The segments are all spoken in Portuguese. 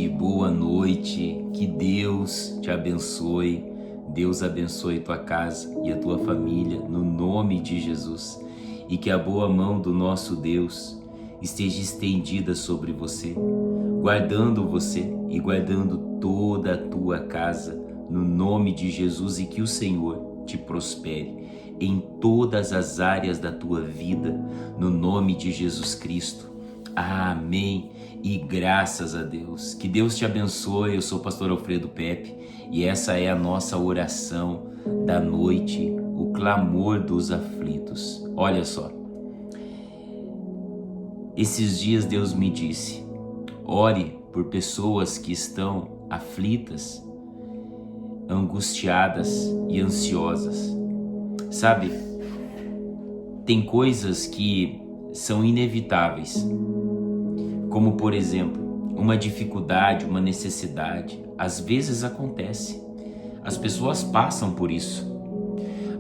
boa noite, que Deus te abençoe, Deus abençoe tua casa e a tua família, no nome de Jesus, e que a boa mão do nosso Deus esteja estendida sobre você, guardando você e guardando toda a tua casa, no nome de Jesus, e que o Senhor te prospere em todas as áreas da tua vida, no nome de Jesus Cristo. Amém e graças a Deus. Que Deus te abençoe. Eu sou o pastor Alfredo Pepe e essa é a nossa oração da noite, o clamor dos aflitos. Olha só, esses dias Deus me disse: ore por pessoas que estão aflitas, angustiadas e ansiosas. Sabe, tem coisas que são inevitáveis, como por exemplo, uma dificuldade, uma necessidade. Às vezes acontece, as pessoas passam por isso,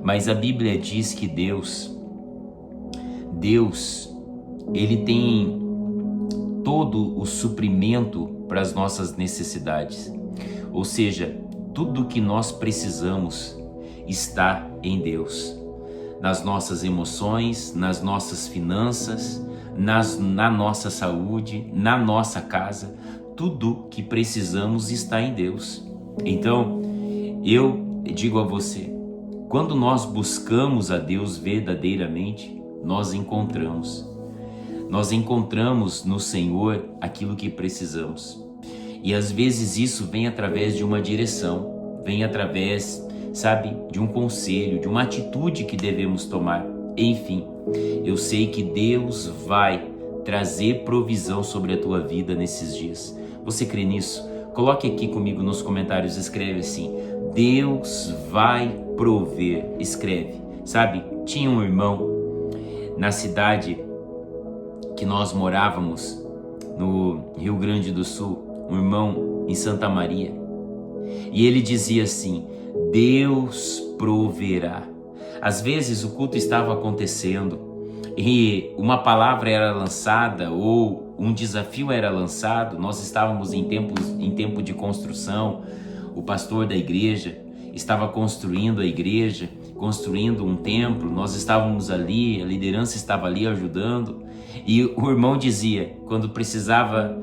mas a Bíblia diz que Deus, Ele tem todo o suprimento para as nossas necessidades, ou seja, tudo que nós precisamos está em Deus, nas nossas emoções, nas nossas finanças, na nossa saúde, na nossa casa. Tudo que precisamos está em Deus. Então, eu digo a você, quando nós buscamos a Deus verdadeiramente, nós encontramos no Senhor aquilo que precisamos. E às vezes isso vem através de uma direção, vem através, sabe, de um conselho, de uma atitude que devemos tomar. Enfim, eu sei que Deus vai trazer provisão sobre a tua vida nesses dias. Você crê nisso? Coloque aqui comigo nos comentários, escreve assim: Deus vai prover. Escreve. Sabe, tinha um irmão na cidade que nós morávamos, no Rio Grande do Sul, um irmão em Santa Maria, e ele dizia assim: Deus proverá. Às vezes o culto estava acontecendo e uma palavra era lançada ou um desafio era lançado. Nós estávamos em tempo de construção. O pastor da igreja estava construindo a igreja, construindo um templo. Nós estávamos ali, a liderança estava ali ajudando. E o irmão dizia, quando precisava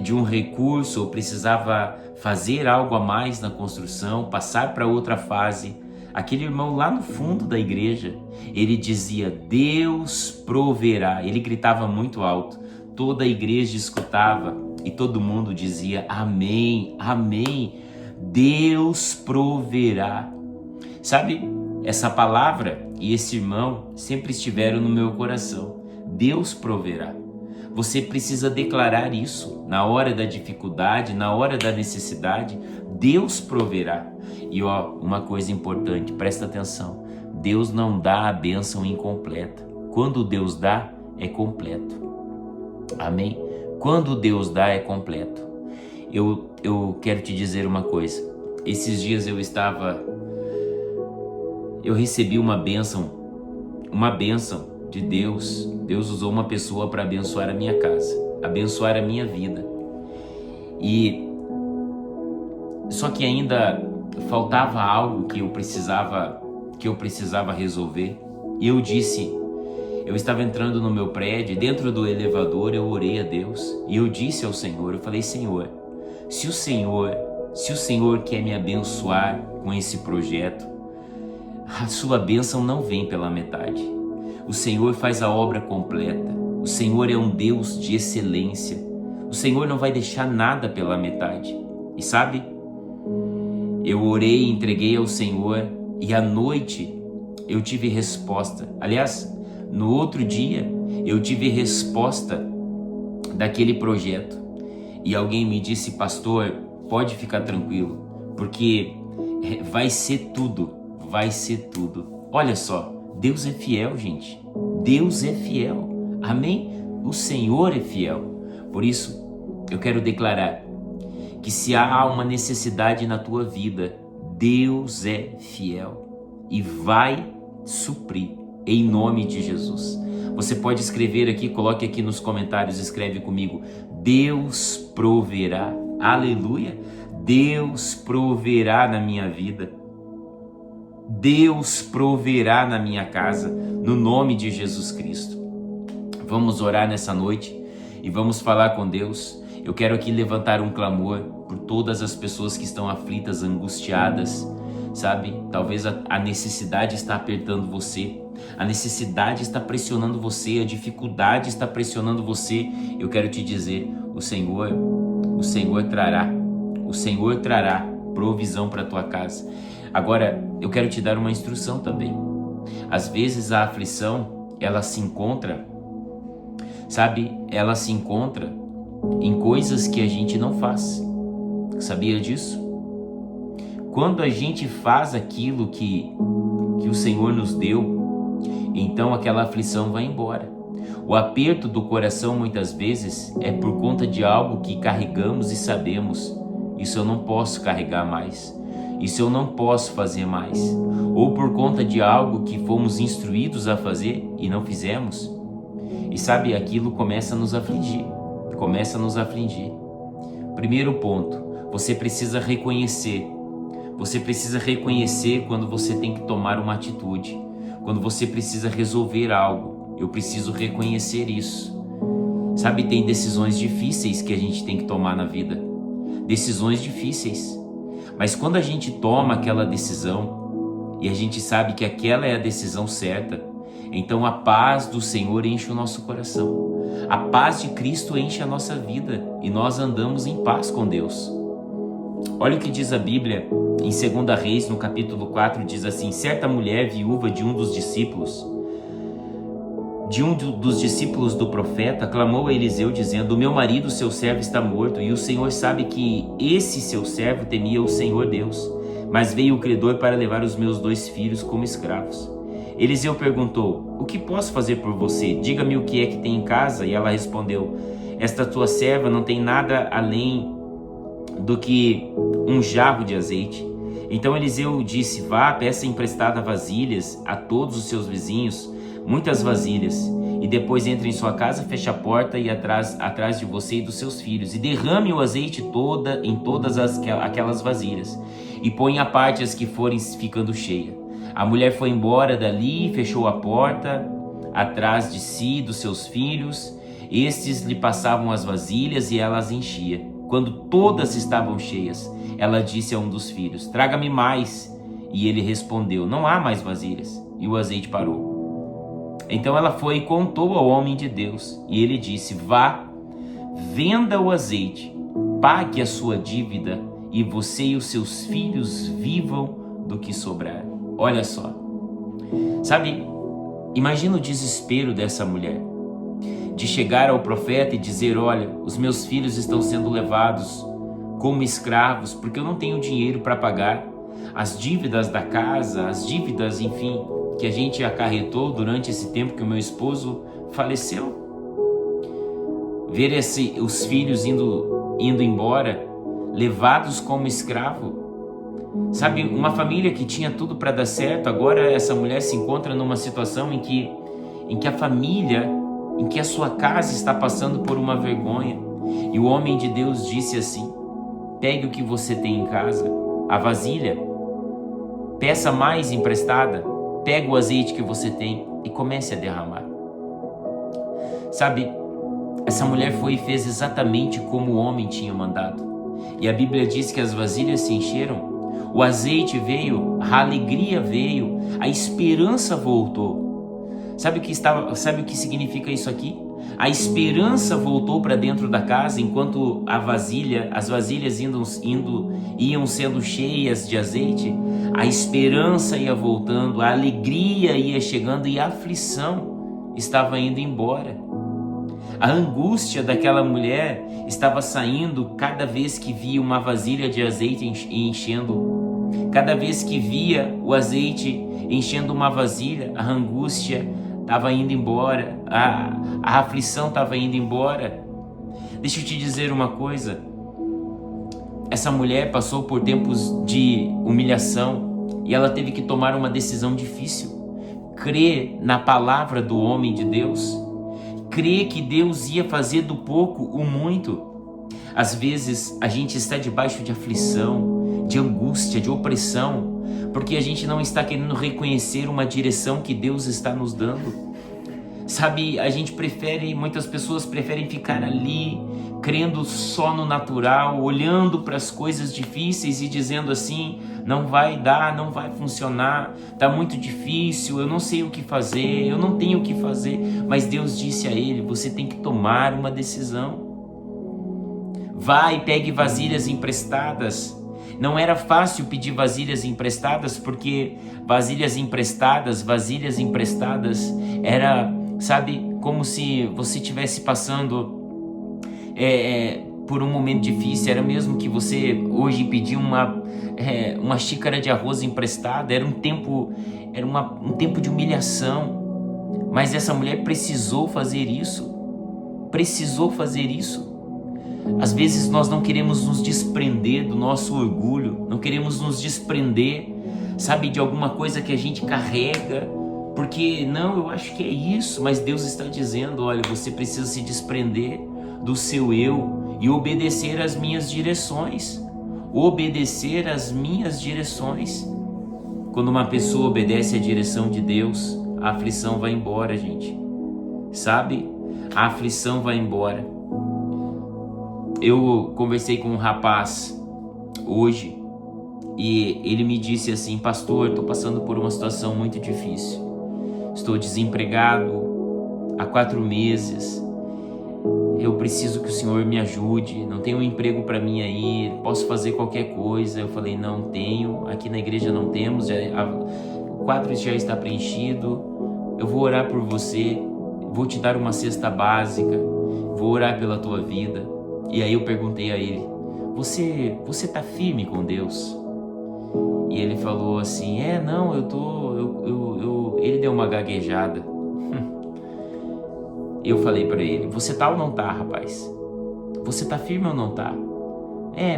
de um recurso ou precisava fazer algo a mais na construção, passar para outra fase, aquele irmão lá no fundo da igreja, ele dizia: Deus proverá. Ele gritava muito alto, toda a igreja escutava e todo mundo dizia: amém, amém, Deus proverá. Sabe, essa palavra e esse irmão sempre estiveram no meu coração. Deus proverá. Você precisa declarar isso na hora da dificuldade, na hora da necessidade. Deus proverá. E uma coisa importante, presta atenção: Deus não dá a bênção incompleta. Quando Deus dá, é completo. Amém? Quando Deus dá, é completo. Eu quero te dizer uma coisa. Esses dias eu recebi uma bênção de Deus. Deus usou uma pessoa para abençoar a minha casa, abençoar a minha vida. E só que ainda faltava algo que eu precisava resolver. E eu estava entrando no meu prédio, dentro do elevador eu orei a Deus e eu disse ao Senhor, eu falei: Senhor, se o Senhor quer me abençoar com esse projeto, a sua bênção não vem pela metade. O Senhor faz a obra completa. O Senhor é um Deus de excelência. O Senhor não vai deixar nada pela metade. E sabe, eu orei, entreguei ao Senhor e à noite eu tive resposta. Aliás, no outro dia eu tive resposta daquele projeto. E alguém me disse: pastor, pode ficar tranquilo, porque vai ser tudo, vai ser tudo. Olha só, Deus é fiel, gente. Deus é fiel. Amém? O Senhor é fiel. Por isso, eu quero declarar que se há uma necessidade na tua vida, Deus é fiel e vai suprir em nome de Jesus. Você pode escrever aqui, coloque aqui nos comentários, escreve comigo: Deus proverá. Aleluia! Deus proverá na minha vida. Deus proverá na minha casa, no nome de Jesus Cristo. Vamos orar nessa noite e vamos falar com Deus. Eu quero aqui levantar um clamor por todas as pessoas que estão aflitas, angustiadas, sabe? Talvez a necessidade está apertando você, a necessidade está pressionando você, a dificuldade está pressionando você. Eu quero te dizer, o Senhor trará provisão para a tua casa. Agora, eu quero te dar uma instrução também. Às vezes a aflição, ela se encontra, sabe? Ela se encontra em coisas que a gente não faz. Sabia disso? Quando a gente faz aquilo que o Senhor nos deu, então aquela aflição vai embora. O aperto do coração muitas vezes é por conta de algo que carregamos e sabemos: isso eu não posso carregar mais, isso eu não posso fazer mais, ou por conta de algo que fomos instruídos a fazer e não fizemos. E sabe, aquilo começa a nos afligir, Primeiro ponto, você precisa reconhecer quando você tem que tomar uma atitude, quando você precisa resolver algo. Eu preciso reconhecer isso. Sabe, tem decisões difíceis que a gente tem que tomar na vida, decisões difíceis, mas quando a gente toma aquela decisão e a gente sabe que aquela é a decisão certa, então a paz do Senhor enche o nosso coração, a paz de Cristo enche a nossa vida e nós andamos em paz com Deus. Olha o que diz a Bíblia em 2 Reis, no capítulo 4, diz assim: certa mulher viúva de um dos discípulos do profeta clamou a Eliseu dizendo: o meu marido, seu servo, está morto, e o Senhor sabe que esse seu servo temia o Senhor Deus, mas veio o credor para levar os meus 2 filhos como escravos. Eliseu perguntou: o que posso fazer por você? Diga-me o que é que tem em casa. E ela respondeu: esta tua serva não tem nada além do que um jarro de azeite. Então Eliseu disse: vá, peça emprestada vasilhas a todos os seus vizinhos, muitas vasilhas, e depois entre em sua casa, feche a porta e atrás de você e dos seus filhos, e derrame o azeite em todas aquelas vasilhas, e põe à parte as que forem ficando cheias. A mulher foi embora dali, fechou a porta atrás de si e dos seus filhos. Estes lhe passavam as vasilhas e ela as enchia. Quando todas estavam cheias, ela disse a um dos filhos: traga-me mais. E ele respondeu: não há mais vasilhas. E o azeite parou. Então ela foi e contou ao homem de Deus. E ele disse: vá, venda o azeite, pague a sua dívida, e você e os seus filhos vivam do que sobrar. Olha só, sabe, imagina o desespero dessa mulher, de chegar ao profeta e dizer: olha, os meus filhos estão sendo levados como escravos, porque eu não tenho dinheiro para pagar as dívidas da casa, as dívidas, enfim, que a gente acarretou durante esse tempo que o meu esposo faleceu. Ver os filhos indo embora, levados como escravo. Sabe, uma família que tinha tudo para dar certo, agora essa mulher se encontra numa situação em que a família, em que a sua casa está passando por uma vergonha. E o homem de Deus disse assim: pegue o que você tem em casa, a vasilha, peça mais emprestada, pega o azeite que você tem e comece a derramar. Sabe, essa mulher foi e fez exatamente como o homem tinha mandado. E a Bíblia diz que as vasilhas se encheram, o azeite veio, a alegria veio, a esperança voltou. Sabe o que significa isso aqui? A esperança voltou para dentro da casa, enquanto as vasilhas iam sendo cheias de azeite. A esperança ia voltando, a alegria ia chegando e a aflição estava indo embora. A angústia daquela mulher estava saindo cada vez que via uma vasilha de azeite enchendo. Cada vez que via o azeite enchendo uma vasilha, a angústia estava indo embora, a aflição estava indo embora. Deixa eu te dizer uma coisa. Essa mulher passou por tempos de humilhação e ela teve que tomar uma decisão difícil. Crer na palavra do homem de Deus, crer que Deus ia fazer do pouco o muito. Às vezes a gente está debaixo de aflição, de angústia, de opressão, porque a gente não está querendo reconhecer uma direção que Deus está nos dando. Sabe, muitas pessoas preferem ficar ali, crendo só no natural, olhando para as coisas difíceis e dizendo assim: não vai dar, não vai funcionar, está muito difícil, eu não sei o que fazer, eu não tenho o que fazer. Mas Deus disse a ele: você tem que tomar uma decisão. Vai e pegue vasilhas emprestadas. Não era fácil pedir vasilhas emprestadas, porque vasilhas emprestadas era, sabe, como se você estivesse passando por um momento difícil. Era mesmo que você hoje pedir uma xícara de arroz emprestada. Era um tempo de humilhação. Mas essa mulher precisou fazer isso. Às vezes nós não queremos nos desprender do nosso orgulho, não queremos nos desprender, sabe, de alguma coisa que a gente carrega, porque não, eu acho que é isso, mas Deus está dizendo: olha, você precisa se desprender do seu eu e obedecer às minhas direções. Quando uma pessoa obedece à direção de Deus, a aflição vai embora, gente. Sabe? A aflição vai embora. Eu conversei com um rapaz hoje e ele me disse assim: pastor, estou passando por uma situação muito difícil. Estou desempregado há 4 meses. Eu preciso que o senhor me ajude. Não tenho um emprego para mim aí. Posso fazer qualquer coisa? Eu falei: não tenho. Aqui na igreja não temos. O quadro já está preenchido. Eu vou orar por você. Vou te dar uma cesta básica. Vou orar pela tua vida. E aí eu perguntei a ele: você tá firme com Deus? E ele falou assim: não, eu tô... Ele deu uma gaguejada. Eu falei para ele: você tá ou não tá, rapaz? Você tá firme ou não tá?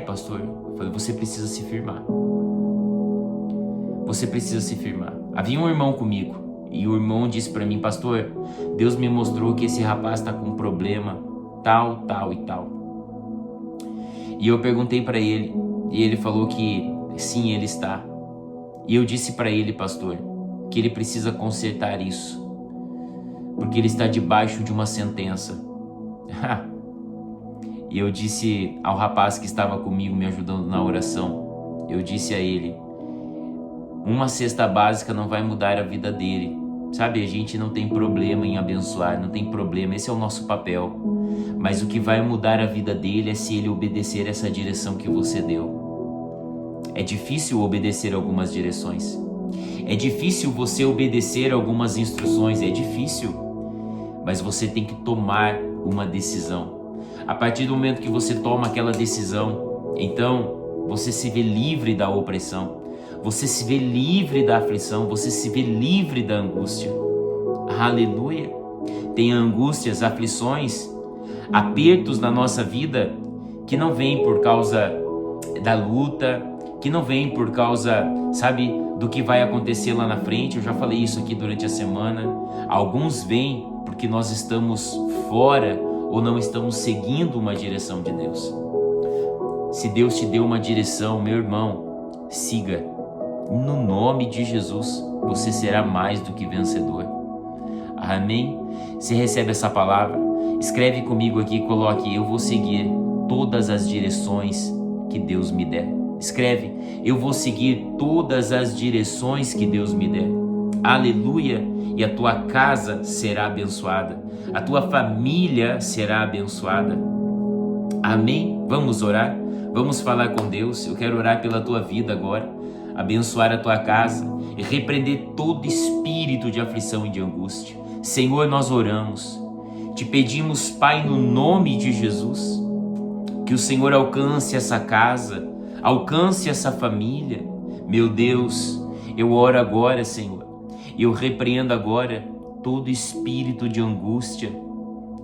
Pastor. Eu falei: você precisa se firmar. Você precisa se firmar. Havia um irmão comigo e o irmão disse para mim: pastor, Deus me mostrou que esse rapaz tá com um problema tal, tal e tal. E eu perguntei para ele, e ele falou que sim, ele está. E eu disse para ele, pastor, que ele precisa consertar isso, porque ele está debaixo de uma sentença. E eu disse ao rapaz que estava comigo me ajudando na oração, eu disse a ele: uma cesta básica não vai mudar a vida dele. Sabe, a gente não tem problema em abençoar, não tem problema, esse é o nosso papel. Mas o que vai mudar a vida dele é se ele obedecer essa direção que você deu. É difícil obedecer algumas direções. É difícil você obedecer algumas instruções, é difícil. Mas você tem que tomar uma decisão. A partir do momento que você toma aquela decisão, então você se vê livre da opressão. Você se vê livre da aflição, você se vê livre da angústia. Aleluia! Tem angústias, aflições, apertos na nossa vida que não vêm por causa da luta, que não vêm por causa, sabe, do que vai acontecer lá na frente. Eu já falei isso aqui durante a semana. Alguns vêm porque nós estamos fora ou não estamos seguindo uma direção de Deus. Se Deus te deu uma direção, meu irmão, siga. No nome de Jesus, você será mais do que vencedor. Amém? Você recebe essa palavra? Escreve comigo aqui, coloque: eu vou seguir todas as direções que Deus me der. Escreve: eu vou seguir todas as direções que Deus me der. Aleluia! E a tua casa será abençoada. A tua família será abençoada. Amém? Vamos orar? Vamos falar com Deus. Eu quero orar pela tua vida agora. Abençoar a tua casa e repreender todo espírito de aflição e de angústia. Senhor, nós oramos, te pedimos, Pai, no nome de Jesus, que o Senhor alcance essa casa, alcance essa família. Meu Deus, eu oro agora, Senhor, e eu repreendo agora todo espírito de angústia,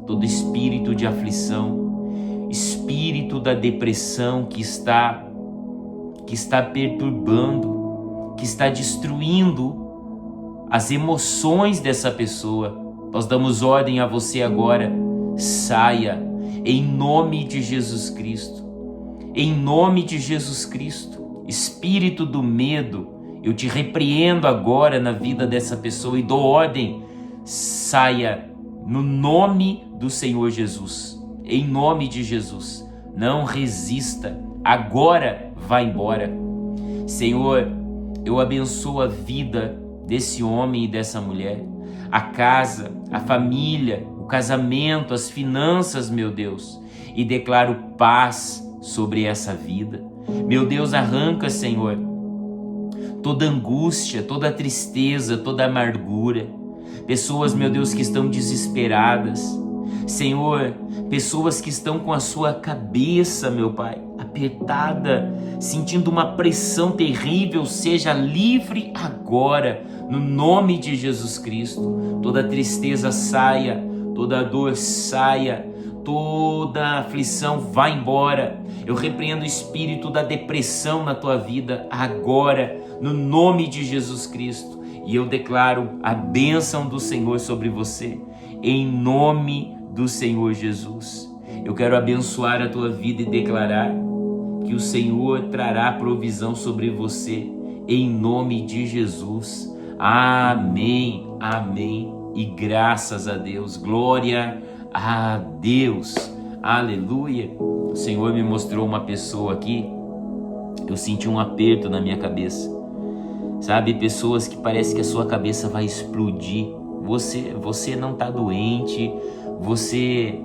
todo espírito de aflição, espírito da depressão que está perturbando, que está destruindo as emoções dessa pessoa. Nós damos ordem a você agora, saia, em nome de Jesus Cristo. Em nome de Jesus Cristo, espírito do medo, eu te repreendo agora na vida dessa pessoa e dou ordem, saia no nome do Senhor Jesus, em nome de Jesus. Não resista, agora vá embora. Senhor, eu abençoo a vida desse homem e dessa mulher, a casa, a família, o casamento, as finanças, meu Deus, e declaro paz sobre essa vida. Meu Deus, arranca, Senhor, toda angústia, toda tristeza, toda amargura. Pessoas, meu Deus, que estão desesperadas. Senhor, pessoas que estão com a sua cabeça, meu Pai, apertada, sentindo uma pressão terrível, seja livre agora, no nome de Jesus Cristo. Toda tristeza saia, toda dor saia, toda aflição vá embora. Eu repreendo o espírito da depressão na tua vida agora, no nome de Jesus Cristo. E eu declaro a bênção do Senhor sobre você, em nome do Senhor Jesus. Eu quero abençoar a tua vida e declarar que o Senhor trará provisão sobre você, em nome de Jesus. Amém, amém e graças a Deus, glória a Deus, aleluia. O Senhor me mostrou uma pessoa aqui, eu senti um aperto na minha cabeça, sabe, pessoas que parece que a sua cabeça vai explodir. Você não está doente, você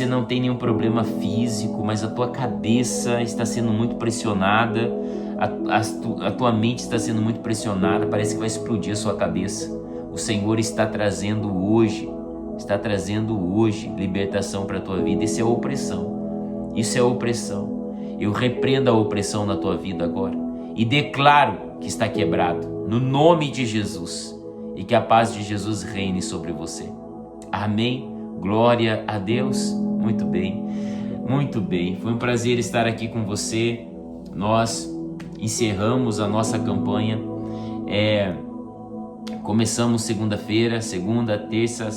não tem nenhum problema físico, mas a tua cabeça está sendo muito pressionada, a tua mente está sendo muito pressionada, parece que vai explodir a sua cabeça. O Senhor está trazendo hoje libertação para a tua vida. Isso é opressão. Eu repreendo a opressão na tua vida agora e declaro que está quebrado, no nome de Jesus, e que a paz de Jesus reine sobre você. Amém? Glória a Deus. Muito bem, muito bem. Foi um prazer estar aqui com você. Nós encerramos a nossa campanha. Começamos segunda-feira, segunda, terça,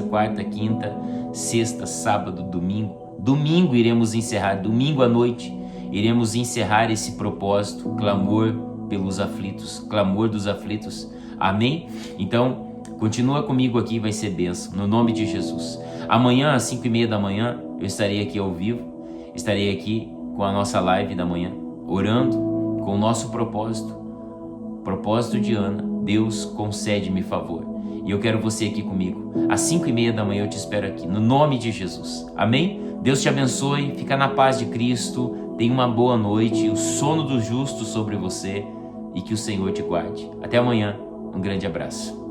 quarta, quinta, sexta, sábado, domingo. Domingo iremos encerrar, domingo à noite, iremos encerrar esse propósito, clamor pelos aflitos, clamor dos aflitos. Amém? Então, continua comigo aqui, vai ser bênção, no nome de Jesus. Amanhã, às 5:30 da manhã, eu estarei aqui ao vivo, estarei aqui com a nossa live da manhã, orando com o nosso propósito de Ana. Deus, concede-me favor. E eu quero você aqui comigo. Às 5:30 da manhã eu te espero aqui, no nome de Jesus. Amém? Deus te abençoe, fica na paz de Cristo, tenha uma boa noite, o sono do justo sobre você e que o Senhor te guarde. Até amanhã, um grande abraço.